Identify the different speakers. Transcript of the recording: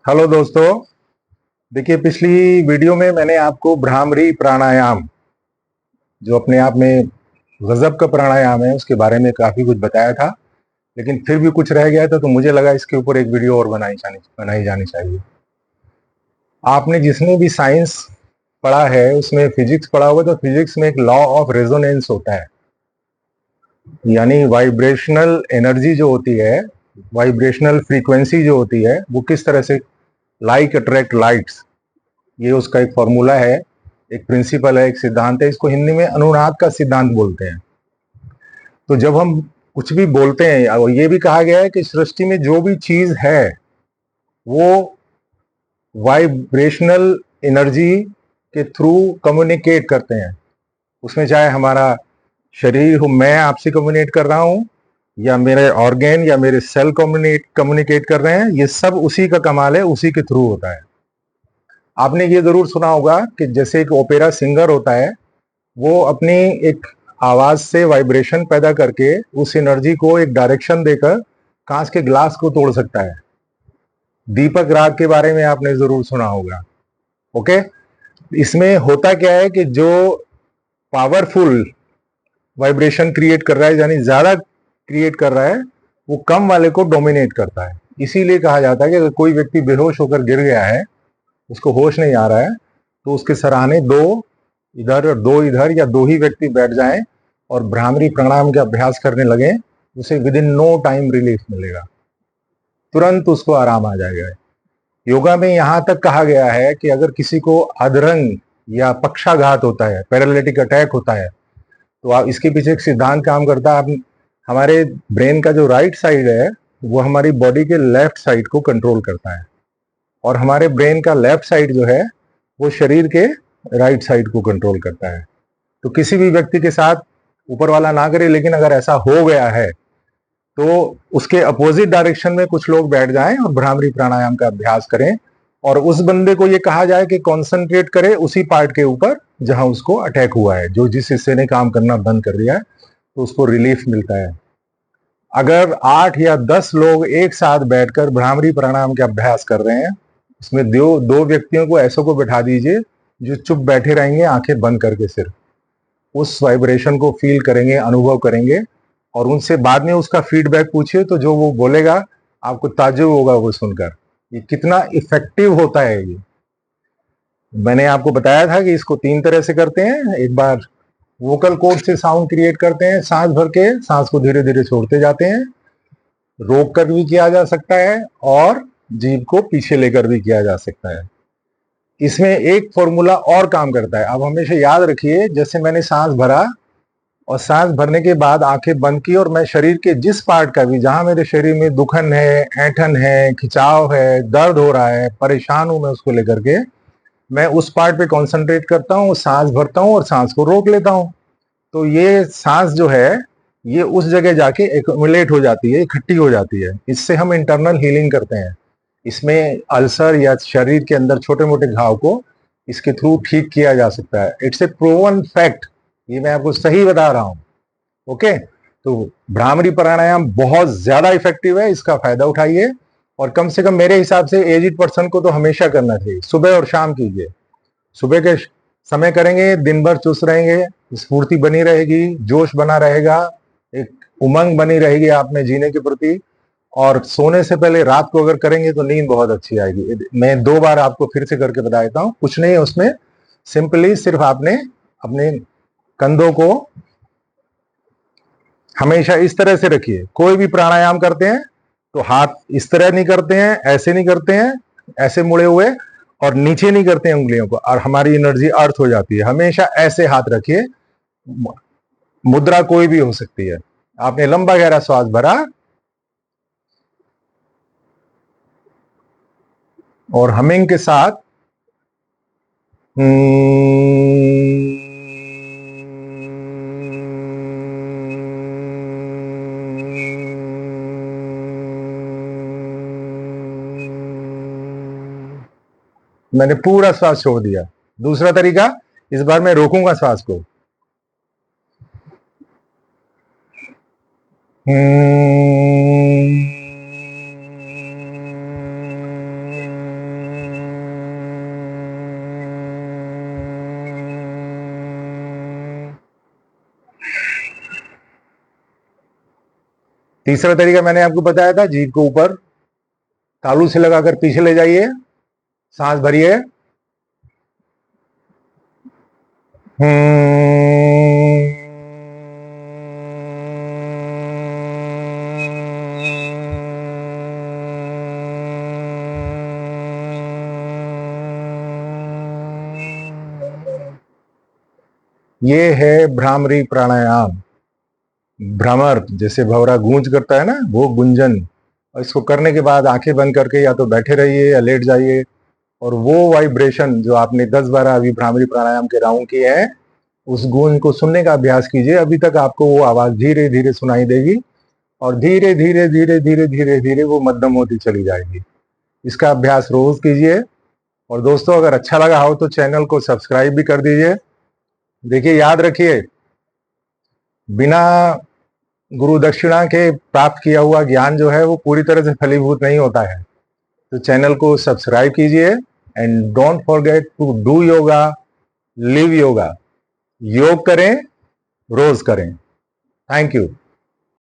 Speaker 1: Hello दोस्तों। देखिए, पिछली वीडियो में मैंने आपको भ्रामरी प्राणायाम, जो अपने आप में गजब का प्राणायाम है, उसके बारे में काफी कुछ बताया था। लेकिन फिर भी कुछ रह गया था, तो मुझे लगा इसके ऊपर एक वीडियो और बनाई जानी चाहिए। आपने जिसने भी साइंस पढ़ा है उसमें फिजिक्स पढ़ा होगा, तो फिजिक्स में एक लॉ ऑफ रेजोनेंस होता है। यानी वाइब्रेशनल एनर्जी जो होती है, वाइब्रेशनल फ्रीक्वेंसी जो होती है, वो किस तरह से लाइक अट्रैक्ट लाइट्स, ये उसका एक फॉर्मूला है, एक प्रिंसिपल है, एक सिद्धांत है। इसको हिंदी में अनुनाद का सिद्धांत बोलते हैं। तो जब हम कुछ भी बोलते हैं, और ये भी कहा गया है कि सृष्टि में जो भी चीज है वो वाइब्रेशनल एनर्जी के थ्रू कम्युनिकेट करते हैं। उसमें चाहे हमारा शरीर हो, मैं आपसे कम्युनिकेट कर रहा हूं, या मेरे ऑर्गेन या मेरे सेल कम्युनिकेट कर रहे हैं, ये सब उसी का कमाल है, उसी के थ्रू होता है। आपने ये जरूर सुना होगा कि जैसे एक ओपेरा सिंगर होता है, वो अपनी एक आवाज से वाइब्रेशन पैदा करके उस एनर्जी को एक डायरेक्शन देकर कांच के ग्लास को तोड़ सकता है। दीपक राग के बारे में आपने जरूर सुना होगा। ओके, इसमें होता क्या है कि जो पावरफुल वाइब्रेशन क्रिएट कर रहा है, यानी ज्यादा क्रिएट कर रहा है, वो कम वाले को डोमिनेट करता है। इसीलिए कहा जाता है कि अगर कोई व्यक्ति बेहोश होकर गिर गया है, उसको होश नहीं आ रहा है, तो उसके सराहने दो इधर और दो इधर, या दो ही व्यक्ति बैठ जाएं और भ्रामरी प्राणायाम के अभ्यास करने लगे, उसे within no time relief मिलेगा, तुरंत उसको आराम आ जाएगा। योगा में यहां तक कहा गया है कि अगर किसी को अधरंग या पक्षाघात होता है, पैरालिटिक अटैक होता है, तो आप इसके पीछे एक सिद्धांत काम करता है। आप हमारे ब्रेन का जो राइट साइड है, वो हमारी बॉडी के लेफ्ट साइड को कंट्रोल करता है, और हमारे ब्रेन का लेफ्ट साइड जो है, वो शरीर के राइट साइड को कंट्रोल करता है। तो किसी भी व्यक्ति के साथ, ऊपर वाला ना करे, लेकिन अगर ऐसा हो गया है, तो उसके अपोजिट डायरेक्शन में कुछ लोग बैठ जाएं और भ्रामरी प्राणायाम का अभ्यास करें, और उस बंदे को ये कहा जाए कि कंसंट्रेट करे उसी पार्ट के ऊपर जहां उसको अटैक हुआ है, जो जिस हिस्से ने काम करना बंद कर दिया है, तो उसको रिलीफ मिलता है। अगर 8 या 10 लोग एक साथ बैठकर भ्रामरी प्राणायाम के अभ्यास कर रहे हैं, उसमें दो दो व्यक्तियों को ऐसो को बैठा दीजिए जो चुप बैठे रहेंगे, आंखें बंद करके सिर्फ उस वाइब्रेशन को फील करेंगे, अनुभव करेंगे, और उनसे बाद में उसका फीडबैक पूछिए, तो जो वो बोलेगा आपको ताज्जुब होगा वो सुनकर, ये कितना इफेक्टिव होता है। ये मैंने आपको बताया था कि इसको 3 तरह से करते हैं। एक बार वोकल कोड से साउंड क्रिएट करते हैं, सांस भर के, सांस को धीरे धीरे छोड़ते जाते हैं, रोक कर भी किया जा सकता है, और जीभ को पीछे लेकर भी किया जा सकता है। इसमें एक फॉर्मूला और काम करता है। अब हमेशा याद रखिए, जैसे मैंने सांस भरा और सांस भरने के बाद आंखें बंद की, और मैं शरीर के जिस पार्ट का भी, जहां मेरे शरीर में दुखन है, ऐंठन है, खिंचाव है, दर्द हो रहा है, परेशान हूं मैं उसको लेकर के, मैं उस पार्ट पे कंसंट्रेट करता हूँ, सांस भरता हूँ और सांस को रोक लेता हूँ। तो ये सांस जो है, ये उस जगह जाके एक्युमुलेट हो जाती है, इकट्ठी हो जाती है। इससे हम इंटरनल हीलिंग करते हैं। इसमें अल्सर या शरीर के अंदर छोटे मोटे घाव को इसके थ्रू ठीक किया जा सकता है। इट्स ए प्रूवन फैक्ट, ये मैं आपको सही बता रहा हूं। ओके, तो भ्रामरी प्राणायाम बहुत ज्यादा इफेक्टिव है, इसका फायदा उठाइए। और कम से कम मेरे हिसाब से एजिड पर्सन को तो हमेशा करना चाहिए। सुबह और शाम कीजिए। सुबह के समय करेंगे, दिन भर चुस्त रहेंगे, स्फूर्ति बनी रहेगी, जोश बना रहेगा, एक उमंग बनी रहेगी आप में जीने के प्रति। और सोने से पहले रात को अगर करेंगे तो नींद बहुत अच्छी आएगी। मैं 2 बार आपको फिर से करके बता देता हूं, कुछ नहीं है उसमें। सिंपली सिर्फ आपने अपने कंधों को हमेशा इस तरह से रखिए। कोई भी प्राणायाम करते हैं तो हाथ इस तरह नहीं करते हैं, ऐसे नहीं करते हैं, ऐसे मुड़े हुए, और नीचे नहीं करते हैं उंगलियों को, और हमारी एनर्जी अर्थ हो जाती है। हमेशा ऐसे हाथ रखिए। मुद्रा कोई भी हो सकती है। आपने लंबा गहरा श्वास भरा और हमिंग के साथ मैंने पूरा श्वास छोड़ दिया। दूसरा तरीका, इस बार मैं रोकूंगा श्वास को। तीसरा तरीका मैंने आपको बताया था, जीभ को ऊपर तालू से लगाकर पीछे ले जाइए, सांस भरिए, ये है भ्रामरी प्राणायाम। भ्रमर जैसे भंवरा गूंज करता है ना, वो गुंजन। और इसको करने के बाद आंखें बंद करके या तो बैठे रहिए या लेट जाइए, और वो वाइब्रेशन जो आपने 10-12 अभी भ्रामरी प्राणायाम के राउंड किए हैं, उस गूंज को सुनने का अभ्यास कीजिए। अभी तक आपको वो आवाज धीरे धीरे सुनाई देगी और धीरे धीरे धीरे धीरे धीरे धीरे वो मध्यम होती चली जाएगी। इसका अभ्यास रोज कीजिए। और दोस्तों, अगर अच्छा लगा हो तो चैनल को सब्सक्राइब भी कर दीजिए। देखिए, याद रखिए, बिना गुरु दक्षिणा के प्राप्त किया हुआ ज्ञान जो है वो पूरी तरह से फलीभूत नहीं होता है। तो चैनल को सब्सक्राइब कीजिए and don't forget to do yoga, live yoga. योग करें, रोज करें। Thank you.